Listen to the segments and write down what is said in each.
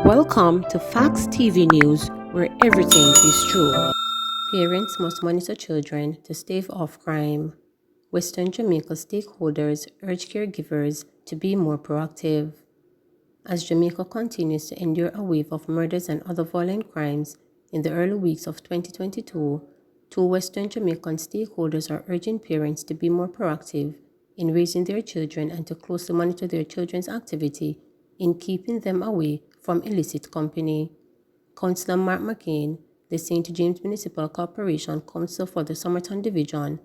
Welcome to Facts TV News, where everything is true. Parents must monitor children to stave off crime. Western Jamaica stakeholders urge caregivers to be more proactive. As Jamaica continues to endure a wave of murders and other violent crimes in the early weeks of 2022, two Western Jamaican stakeholders are urging parents to be more proactive in raising their children and to closely monitor their children's activity in keeping them away from illicit company. Councillor Mark McCain, the St. James Municipal Corporation Council for the Somerton Division,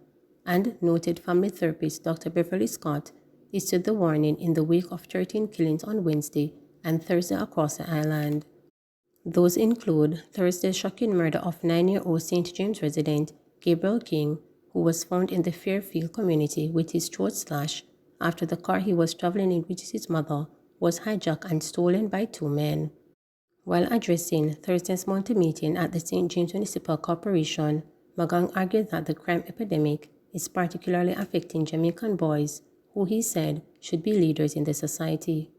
and noted family therapist Dr. Beverly Scott issued the warning in the wake of 13 killings on Wednesday and Thursday across the island. Those include Thursday's shocking murder of 9-year-old St. James resident Gabriel King, who was found in the Fairfield community with his throat slashed after the car he was traveling in with his mother was hijacked and stolen by two men. While addressing Thursday's monthly meeting at the St. James Municipal Corporation, Magang argued that the crime epidemic is particularly affecting Jamaican boys, who he said should be leaders in the society.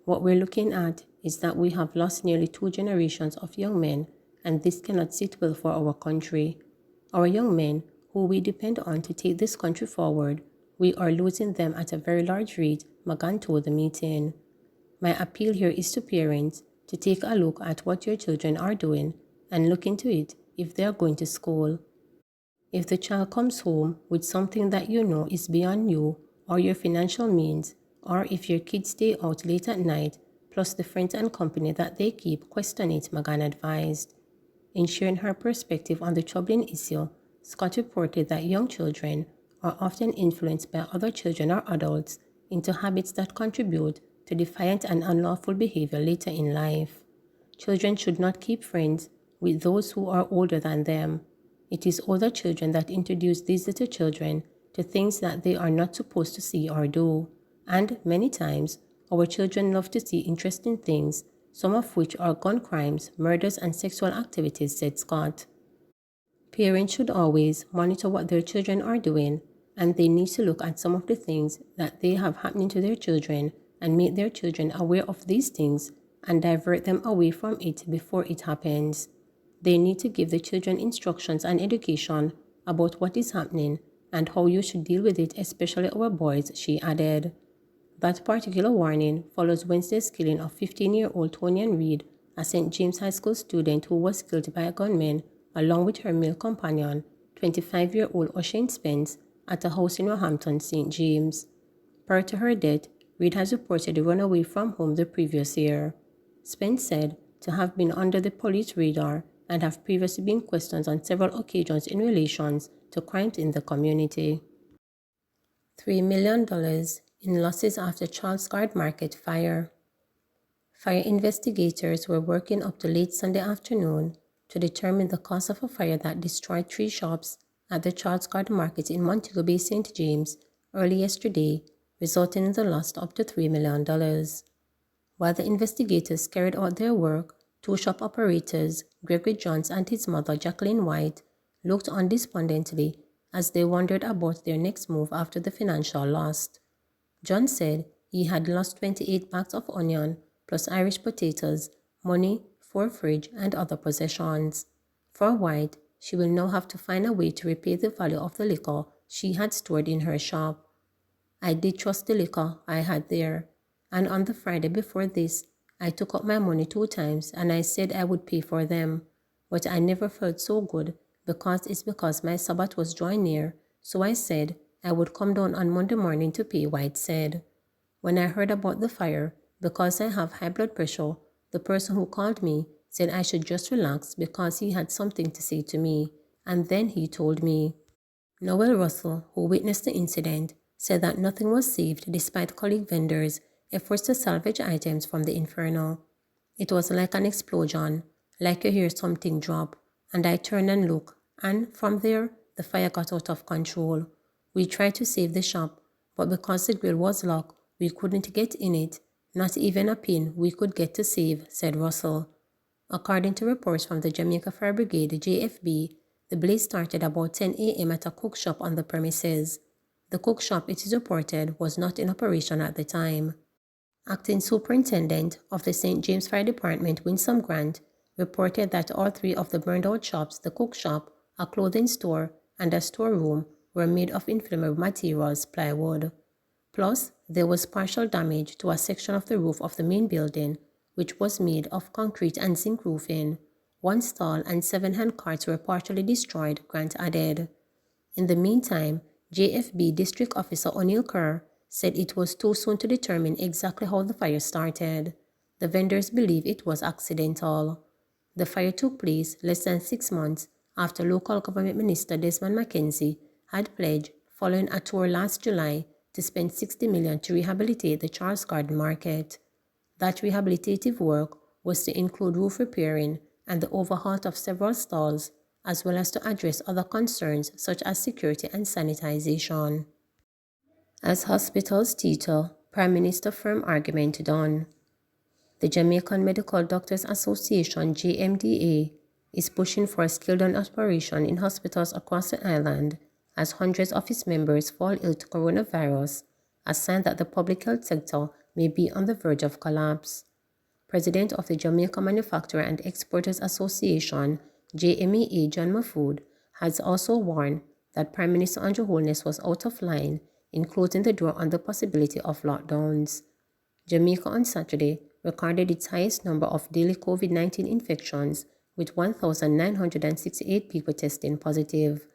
What we're looking at is that we have lost nearly 2 generations of young men, and this cannot sit well for our country. Our young men, who we depend on to take this country forward, we are losing them at a very large rate, Magan told the meeting. My appeal here is to parents to take a look at what your children are doing and look into it if they are going to school. If the child comes home with something that you know is beyond you or your financial means, or if your kids stay out late at night, plus the friends and company that they keep, question it, Magan advised. In sharing her perspective on the troubling issue, Scott reported that young children are often influenced by other children or adults into habits that contribute to defiant and unlawful behavior later in life. Children should not keep friends with those who are older than them. It is older children that introduce these little children to things that they are not supposed to see or do. And many times, our children love to see interesting things, some of which are gun crimes, murders, and sexual activities, said Scott. Parents should always monitor what their children are doing, and they need to look at some of the things that they have happening to their children and make their children aware of these things and divert them away from it before it happens. They need to give the children instructions and education about what is happening and how you should deal with it, especially our boys, she added. That particular warning follows Wednesday's killing of 15-year-old Tonian Reed, a St. James High School student who was killed by a gunman along with her male companion, 25-year-old O'Shane Spence, at a house in Roehampton, St. James. Prior to her death, Reed has reportedly run away from home the previous year. Spence said to have been under the police radar and have previously been questioned on several occasions in relation to crimes in the community. $3 million in losses after Charles Guard Market fire. Fire investigators were working up to late Sunday afternoon to determine the cause of a fire that destroyed 3 shops at the Charles Guard Market in Montego Bay, St. James, early yesterday, resulting in the loss of up to $3 million. While the investigators carried out their work, 2 shop operators, Gregory Johns and his mother, Jacqueline White, looked on despondently as they wondered about their next move after the financial loss. John said he had lost 28 bags of onion, plus Irish potatoes, money, 4 fridge, and other possessions. For White, she will now have to find a way to repay the value of the liquor she had stored in her shop. I did trust the liquor I had there, and on the Friday before this, I took out my money 2 times and I said I would pay for them, but I never felt so good because my Sabbath was drawing near, so I said I would come down on Monday morning to pay, White said. When I heard about the fire, because I have high blood pressure, the person who called me said I should just relax because he had something to say to me, and then he told me. Noel Russell, who witnessed the incident, said that nothing was saved despite colleague vendors' efforts to salvage items from the inferno. It was like an explosion, like you hear something drop, and I turned and looked, and from there, the fire got out of control. We tried to save the shop, but because the grill was locked, we couldn't get in it, not even a pin we could get to save, said Russell. According to reports from the Jamaica Fire Brigade, JFB, the blaze started about 10 a.m. at a cook shop on the premises. The cook shop, it is reported, was not in operation at the time. Acting Superintendent of the St. James Fire Department, Winsome Grant, reported that all three of the burned-out shops, the cook shop, a clothing store, and a storeroom, were made of inflammable materials, plywood. Plus, there was partial damage to a section of the roof of the main building, which was made of concrete and zinc roofing. One stall and 7 hand carts were partially destroyed, Grant added. In the meantime, JFB District Officer O'Neill Kerr said it was too soon to determine exactly how the fire started. The vendors believe it was accidental. The fire took place less than 6 months after local government minister Desmond McKenzie had pledged, following a tour last July, to spend $60 million to rehabilitate the Charles Garden Market. That rehabilitative work was to include roof repairing and the overhaul of several stalls, as well as to address other concerns such as security and sanitization. As hospitals teeter, Prime Minister firm argument done. The Jamaican Medical Doctors Association (JMDA) is pushing for a scaled-down operation in hospitals across the island as hundreds of its members fall ill to coronavirus, a sign that the public health sector may be on the verge of collapse. President of the Jamaica Manufacturer and Exporters Association (JMEA) John Mahfood has also warned that Prime Minister Andrew Holness was out of line in closing the door on the possibility of lockdowns. Jamaica on Saturday recorded its highest number of daily COVID-19 infections, with 1,968 people testing positive.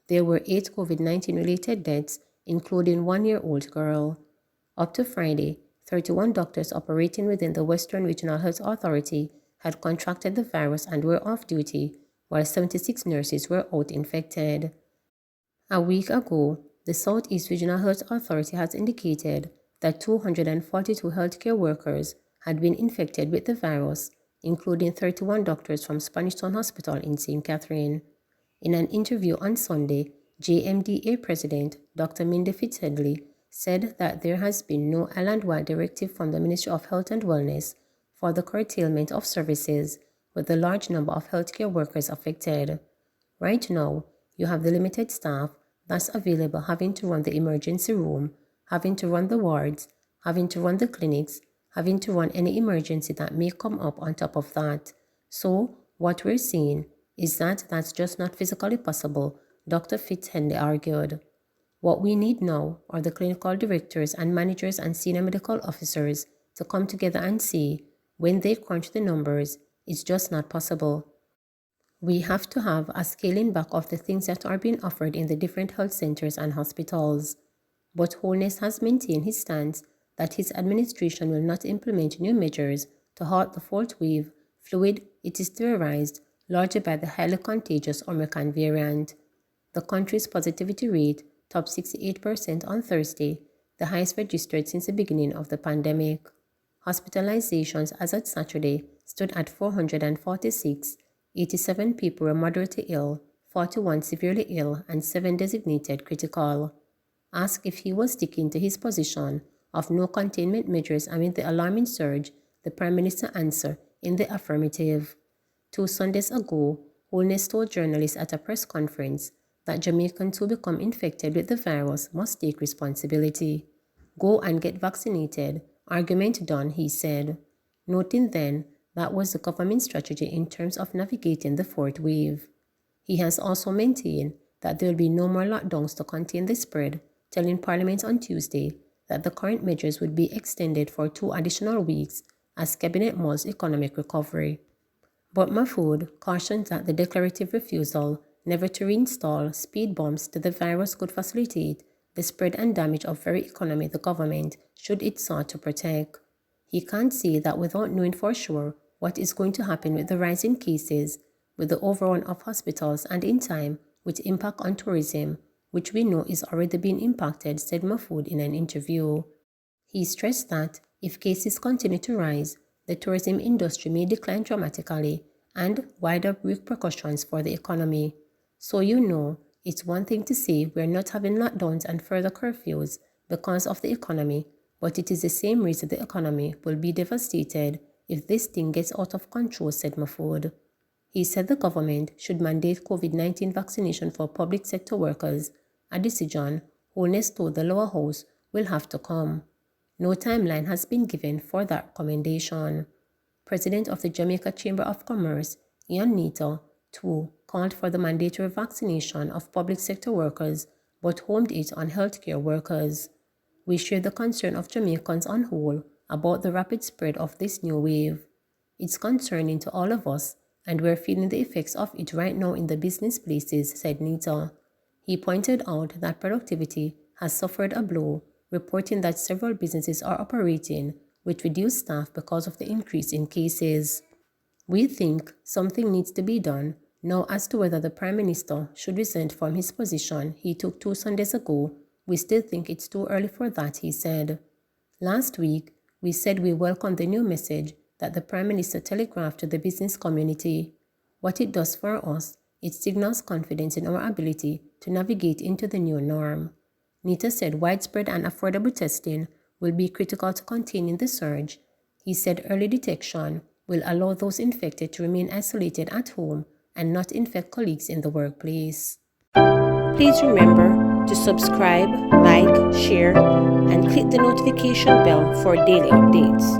There were 8 COVID-19 related deaths, including a 1-year-old girl. Up to Friday, 31 doctors operating within the Western Regional Health Authority had contracted the virus and were off duty, while 76 nurses were out infected. A week ago, the Southeast Regional Health Authority has indicated that 242 healthcare workers had been infected with the virus, including 31 doctors from Spanish Town Hospital in St. Catherine. In an interview on Sunday, JMDA President Dr. Minda Fitzhedley said that there has been no island-wide directive from the Ministry of Health and Wellness for the curtailment of services with the large number of healthcare workers affected. Right now, you have the limited staff that's available having to run the emergency room, having to run the wards, having to run the clinics, having to run any emergency that may come up on top of that. So, what we're seeing is that that's just not physically possible, Dr. Fitzhenley argued. What we need now are the clinical directors and managers and senior medical officers to come together and see, when they crunch the numbers, it's just not possible. We have to have a scaling back of the things that are being offered in the different health centers and hospitals. But Holness has maintained his stance that his administration will not implement new measures to halt the fourth wave, fluid it is theorized largely by the highly contagious Omicron variant. The country's positivity rate topped 68% on Thursday, the highest registered since the beginning of the pandemic. Hospitalizations as at Saturday stood at 446, 87 people were moderately ill, 41 severely ill, and 7 designated critical. Asked if he was sticking to his position of no containment measures amid the alarming surge, the Prime Minister answered in the affirmative. 2 Sundays ago, Holness told journalists at a press conference that Jamaicans who become infected with the virus must take responsibility. Go and get vaccinated. Argument done, he said, noting then that was the government strategy in terms of navigating the fourth wave. He has also maintained that there will be no more lockdowns to contain the spread, telling Parliament on Tuesday that the current measures would be extended for 2 additional weeks as Cabinet mulls economic recovery. But Mahfood cautioned that the declarative refusal never to reinstall speed bumps to the virus could facilitate the spread and damage of very economy the government should it sought to protect. He can't say that without knowing for sure what is going to happen with the rise in cases, with the overrun of hospitals, and in time with impact on tourism, which we know is already being impacted, said Mahfood in an interview. He stressed that if cases continue to rise, the tourism industry may decline dramatically and wider repercussions for the economy. So it's one thing to say we're not having lockdowns and further curfews because of the economy, but it is the same reason the economy will be devastated if this thing gets out of control, said Mahfood. He said the government should mandate COVID-19 vaccination for public sector workers, a decision Holness told the lower house will have to come. No timeline has been given for that recommendation. President of the Jamaica Chamber of Commerce, Ian Nita, too, called for the mandatory vaccination of public sector workers but homed it on healthcare workers. We share the concern of Jamaicans on whole about the rapid spread of this new wave. It's concerning to all of us, and we're feeling the effects of it right now in the business places, said Nita. He pointed out that productivity has suffered a blow, reporting that several businesses are operating with reduced staff because of the increase in cases. We think something needs to be done now. As to whether the Prime Minister should resign from his position he took 2 Sundays ago, we still think it's too early for that, he said. Last week, we said we welcome the new message that the Prime Minister telegraphed to the business community. What it does for us, it signals confidence in our ability to navigate into the new norm. Nita said widespread and affordable testing will be critical to containing the surge. He said early detection will allow those infected to remain isolated at home and not infect colleagues in the workplace. Please remember to subscribe, like, share, and click the notification bell for daily updates.